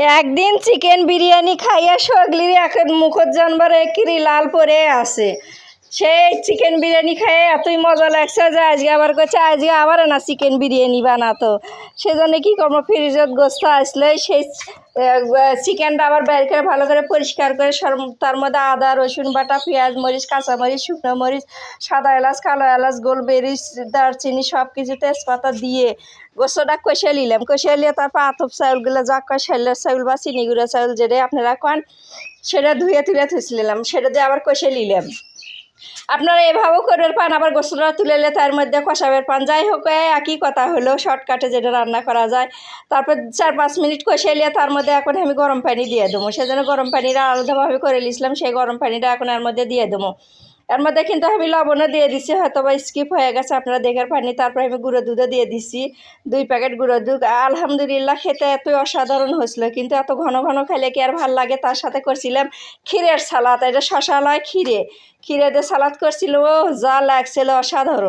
একদিন চিকেন বিরিয়ানি খাইয়া সগলির এখন মুখত জানবারে কিরি লাল পরে আছে। সেই চিকেন বিরিয়ানি খাইয়ে এতই মজা লাগছে যে আজকে আবার করছে আজকে আবার না চিকেন বিরিয়ানি বানাতো। সেজন্য কী করবো, ফ্রিজত গোস্ত আসলে সেই চিকেনটা আবার বের করে ভালো করে পরিষ্কার করে তার মধ্যে আদা রসুন বাটা পেঁয়াজ মরিচ কাঁচামরিচ শুকনো মরিচ সাদা এলাচ কালো এলাচ গোলমরিচ দারচিনি সব কিছু তেজপাতা দিয়ে গোস্তটা কষিয়ে নিলাম। কষিয়ে নিয়ে তারপর আতপ চাউলগুলো যা কয় সেলের চাউল বা চিনি গুঁড়ো চাউল যেটা আপনারা কন সেটা ধুয়ে তুলে থুসলিলাম, সেটা দিয়ে আবার কষিয়ে নিলাম। আপনারা এভাবেও করবেন পান, আবার গোস্তটা তুলে নিলে তার মধ্যে কষাবের পান। যাই হোক একই কথা হলো, শর্টকাটে যেটা রান্না করা যায়। তারপর 4-5 মিনিট কষিয়ে নিয়ে তার মধ্যে এখন আমি গরম পানি দিয়ে দেবো। সেজন্য গরম পানিটা আলাদাভাবে করে নিয়েছিলাম, সেই গরম পানিটা এখন এর মধ্যে দিয়ে দেবো। এর মধ্যে কিন্তু আমি লবণও দিয়ে দিচ্ছি, হয়তো বা স্কিপ হয়ে গেছে আপনারা দেখার পানি। তারপরে আমি গুঁড়ো দুধও দিয়ে দিচ্ছি 2 প্যাকেট গুঁড়ো দুধ। আলহামদুলিল্লাহ খেতে এতই অসাধারণ হয়েছিল, কিন্তু এত ঘন ঘন খাইলে কি আর ভাল লাগে। তার সাথে করছিলাম ক্ষীরের সালাদ, এটা শশা লয় ক্ষীরে দিয়ে সালাদ করছিল, ও যা লাগছিল অসাধারণ।